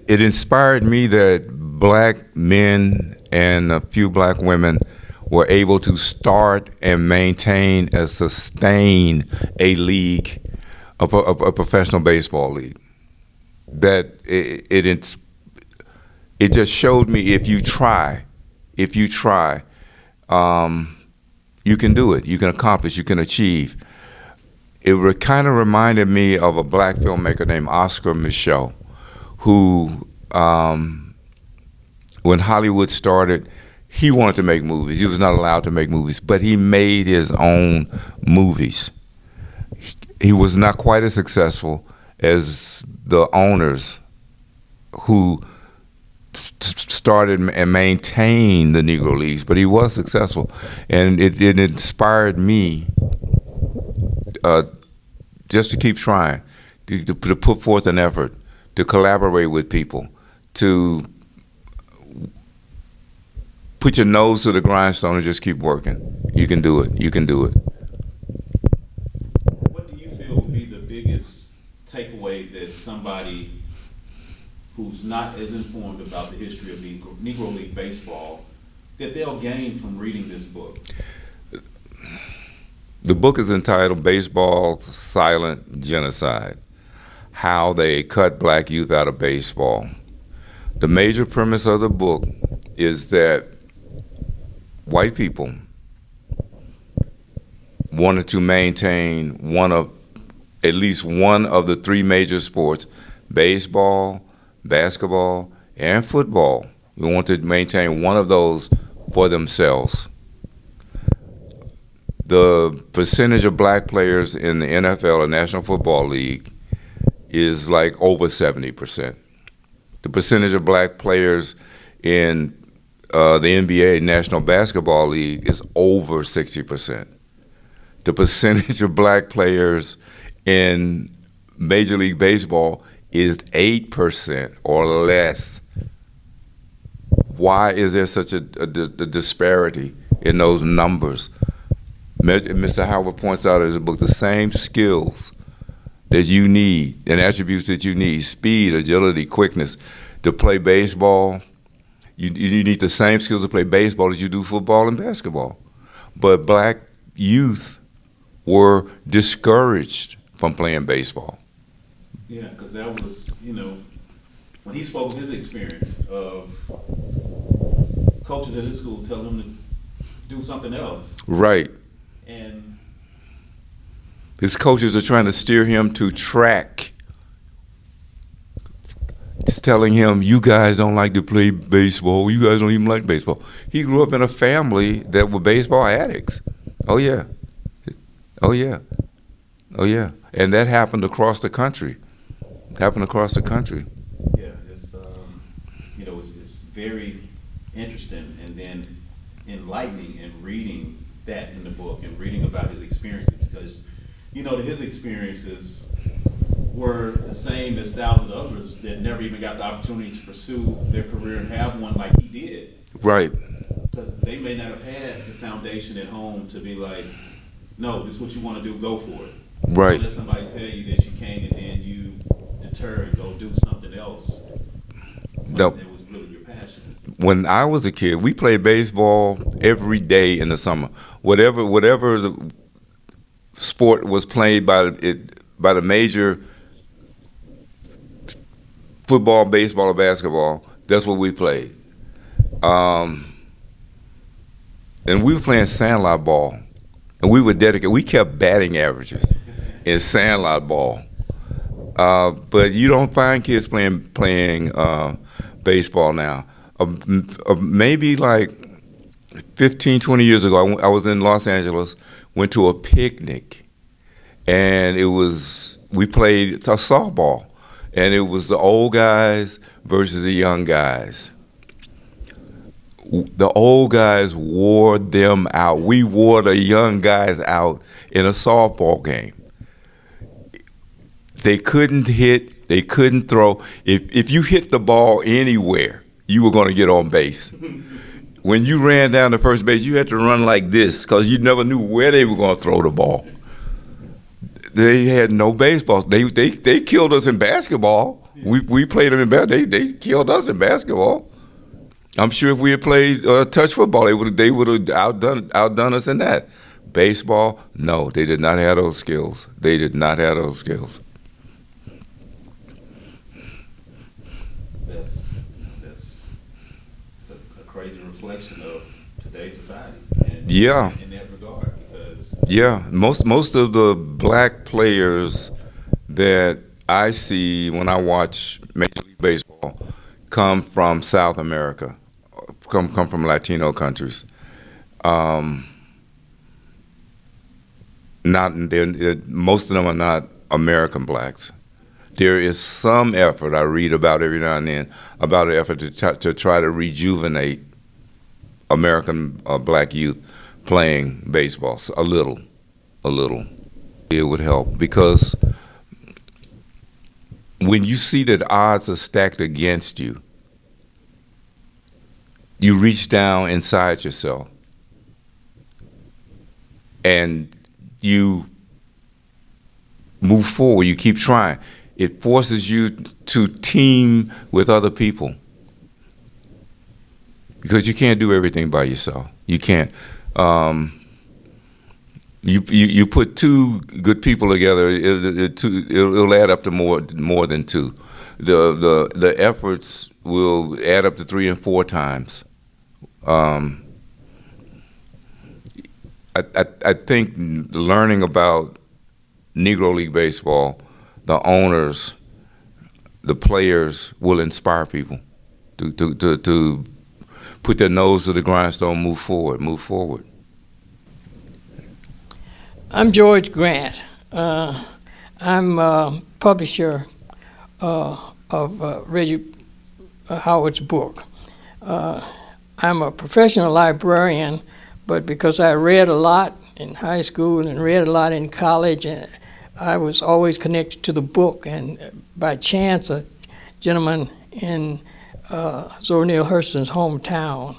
it inspired me that black men and a few black women were able to start and maintain and sustain a league, a professional baseball league. That it just showed me if you try, you can do it. You can accomplish. You can achieve. It kind of reminded me of a black filmmaker named Oscar Micheaux, who, when Hollywood started, he wanted to make movies. He was not allowed to make movies, but he made his own movies. He was not quite as successful as the owners who started and maintained the Negro Leagues, but he was successful. And it inspired me just to keep trying, to put forth an effort, to collaborate with people, to put your nose to the grindstone and just keep working. You can do it. You can do it. What do you feel would be the biggest takeaway that somebody who's not as informed about the history of Negro League baseball that they'll gain from reading this book? The book is entitled Baseball's Silent Genocide: How They Cut Black Youth Out of Baseball. The major premise of the book is that white people wanted to maintain at least one of the three major sports: baseball, basketball, and football. We wanted to maintain one of those for themselves. The percentage of black players in the NFL, the National Football League, is like over 70%. The percentage of black players in the NBA, National Basketball League, is over 60%. The percentage of black players in Major League Baseball is 8% or less. Why is there such a disparity in those numbers? Mr. Howard points out in his book the same skills that you need and attributes that you need: speed, agility, quickness, to play baseball. You need the same skills to play baseball as you do football and basketball. But black youth were discouraged from playing baseball. Yeah, because that was, when he spoke of his experience of coaches at his school telling him to do something else. Right. And his coaches are trying to steer him to track. It's telling him, you guys don't like to play baseball. You guys don't even like baseball. He grew up in a family that were baseball addicts. Oh, yeah. Oh, yeah. Oh, yeah. And that happened across the country. Yeah, it's it's very interesting and then enlightening in reading that in the book and reading about his experiences, because his experiences were the same as thousands of others that never even got the opportunity to pursue their career and have one like he did. Right. Because they may not have had the foundation at home to be like, no, this is what you want to do, go for it. Right. Don't let somebody tell you that you can't and then you deter and go do something else. No. That was really your passion. When I was a kid, we played baseball every day in the summer. Whatever the sport was played by the major football, baseball, or basketball, that's what we played. And we were playing sandlot ball, and we were dedicated. We kept batting averages in sandlot ball. But you don't find kids playing baseball now. Maybe like 15, 20 years ago, I was in Los Angeles, went to a picnic, and we played a softball, and it was the old guys versus the young guys. The old guys wore them out. We wore the young guys out in a softball game. They couldn't hit, they couldn't throw. If you hit the ball anywhere, you were going to get on base. When you ran down to first base, you had to run like this because you never knew where they were going to throw the ball. They had no baseballs. They killed us in basketball. We played them in basketball. They killed us in basketball. I'm sure if we had played touch football, they would have outdone us in that. Baseball, no, they did not have those skills. They did not have those skills. That's a crazy reflection of today's society. And Yeah. in that regard, because Yeah, most of the black players that I see when I watch Major League Baseball come from South America, come from Latino countries. Most of them are not American blacks. There is some effort I read about every now and then about an effort to try to rejuvenate American black youth playing baseball. So a little. It would help because when you see that odds are stacked against you, you reach down inside yourself and you move forward, you keep trying. It forces you to team with other people because you can't do everything by yourself. You can't. You put two good people together, it'll add up to more than two. The efforts will add up to 3 and 4 times. I think learning about Negro League Baseball, the owners, the players will inspire people to put their nose to the grindstone, move forward. I'm George Grant. I'm a publisher of Reggie Howard's book. I'm a professional librarian, but because I read a lot in high school and read a lot in college, I was always connected to the book. And by chance, a gentleman in Zora Neale Hurston's hometown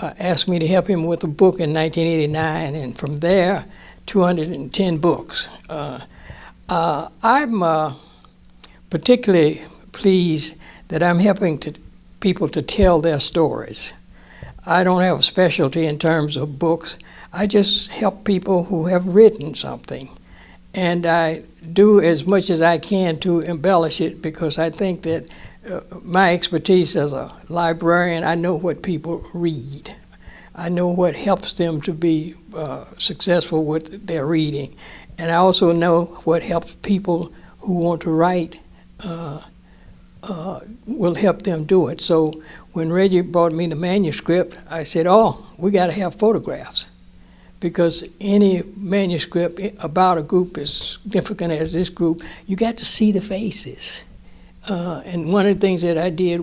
asked me to help him with a book in 1989, and from there, 210 books. I'm particularly pleased that I'm helping people to tell their stories. I don't have a specialty in terms of books. I just help people who have written something. And I do as much as I can to embellish it because I think that my expertise as a librarian, I know what people read. I know what helps them to be successful with their reading. And I also know what helps people who want to write, will help them do it. So when Reggie brought me the manuscript, I said, we got to have photographs. Because any manuscript about a group as significant as this group, you got to see the faces. And one of the things that I did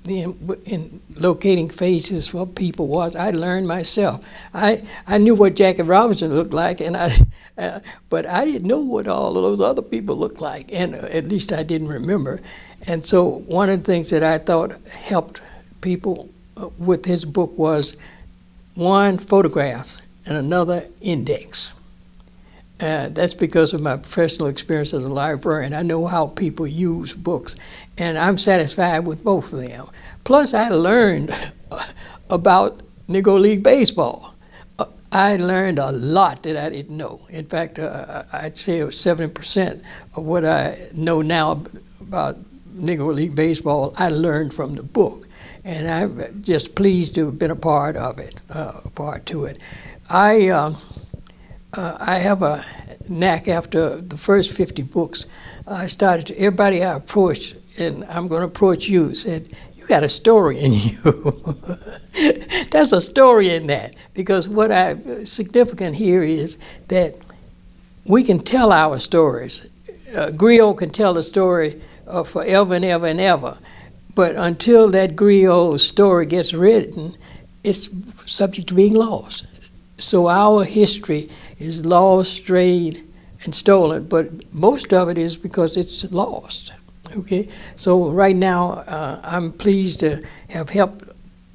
in locating faces for people was I learned myself. I knew what Jackie Robinson looked like, but I didn't know what all of those other people looked like, and at least I didn't remember. And so one of the things that I thought helped people with his book was one, photographs, and another, index. That's because of my professional experience as a librarian. I know how people use books, and I'm satisfied with both of them. Plus, I learned about Negro League Baseball. I learned a lot that I didn't know. In fact, I'd say 70% of what I know now about Negro League Baseball, I learned from the book. And I'm just pleased to have been a part of it, a part to it. I have a knack after the first 50 books. I started to, everybody I approached, and I'm going to approach you, said, you got a story in you. There's a story in that, because what significant here is that we can tell our stories. Griot can tell the story forever and ever and ever, but until that griot story gets written, it's subject to being lost. So our history is lost, strayed, and stolen, but most of it is because it's lost. Okay, so right now I'm pleased to have helped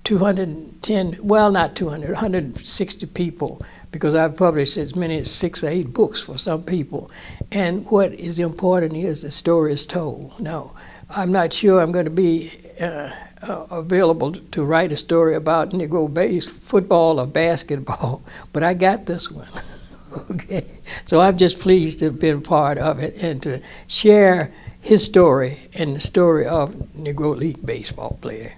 210, well, not 200, 160 people, because I've published as many as 6 or 8 books for some people. And what is important is the story is told. Now, I'm not sure I'm going to be available to write a story about Negro football or basketball, but I got this one. Okay, so I'm just pleased to have been part of it and to share his story and the story of Negro League baseball player.